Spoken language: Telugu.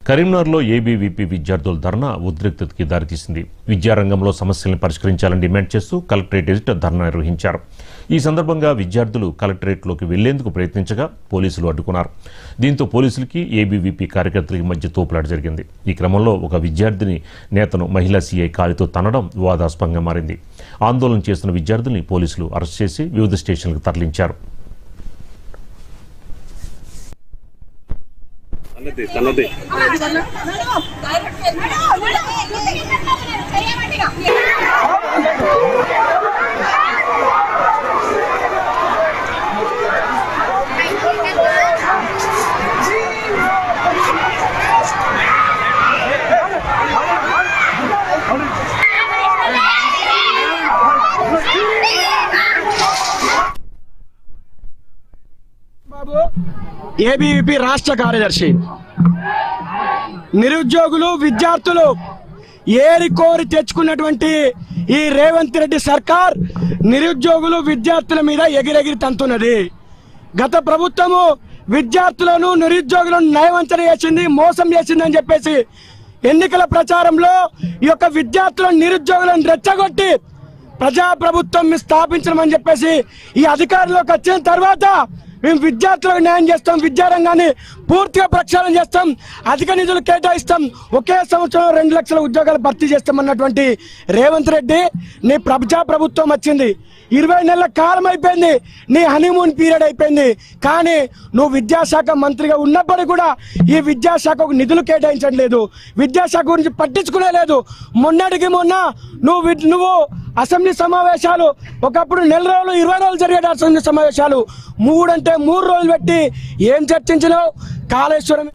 కరీంనగర్లో ఏబీవీపీ విద్యార్థుల ధర్నా ఉద్రిక్తతకి దారితీసింది. విద్యారంగంలో సమస్యలను పరిష్కరించాలని డిమాండ్ చేస్తూ కలెక్టరేట్ ఎదుట ధర్నా నిర్వహించారు. ఈ సందర్భంగా విద్యార్థులు కలెక్టరేట్లోకి వెళ్లేందుకు ప్రయత్నించగా పోలీసులు అడ్డుకున్నారు. దీంతో పోలీసులకి ఏబీవీపీ కార్యకర్తలకి మధ్య తోపులాట జరిగింది. ఈ క్రమంలో ఒక విద్యార్థిని నేతను మహిళా సీఐ కాలితో తన్నడం వివాదాస్పదంగా మారింది. ఆందోళన చేస్తున్న విద్యార్థుల్ని పోలీసులు అరెస్ట్ చేసి వివిధ స్టేషన్లకు తరలించారు. ఏబీవీపీ రాష్ట్ర కార్యదర్శి. నిరుద్యోగులు విద్యార్థులు ఏరి కోరి తెచ్చుకున్నటువంటి ఈ రేవంత్ రెడ్డి సర్కార్ నిరుద్యోగులు విద్యార్థుల మీద ఎగిరెగిరి తంతున్నది. గత ప్రభుత్వము విద్యార్థులను నిరుద్యోగులను నయవంచన చేసింది, మోసం చేసిందని చెప్పేసి ఎన్నికల ప్రచారంలో ఈ యొక్క విద్యార్థులను నిరుద్యోగులను రెచ్చగొట్టి ప్రజాప్రభుత్వం స్థాపించమని చెప్పేసి ఈ అధికారంలోకి వచ్చిన తర్వాత మేము విద్యార్థులకు న్యాయం చేస్తాం, విద్యారంగాన్ని పూర్తిగా ప్రక్షాళన చేస్తాం, అధిక నిధులు కేటాయిస్తాం, ఒకే సంవత్సరం 2 లక్షల ఉద్యోగాలు భర్తీ చేస్తామన్నటువంటి రేవంత్ రెడ్డి నీ ప్రజాప్రభుత్వం వచ్చింది. 20 నెలల కాలం అయిపోయింది, నీ హనీమూన్ పీరియడ్ అయిపోయింది. కానీ నువ్వు విద్యాశాఖ మంత్రిగా ఉన్నప్పటికీ కూడా ఈ విద్యాశాఖకు నిధులు కేటాయించడం లేదు, విద్యాశాఖ గురించి పట్టించుకునే లేదు. మొన్నటికి మొన్న నువ్వు అసెంబ్లీ సమావేశాలు ఒకప్పుడు 4 రోజులు 20 రోజులు జరిగే అసెంబ్లీ సమావేశాలు 3 అంటే 3 రోజులు పెట్టి ఏం చర్చించినావు? కాళేశ్వరం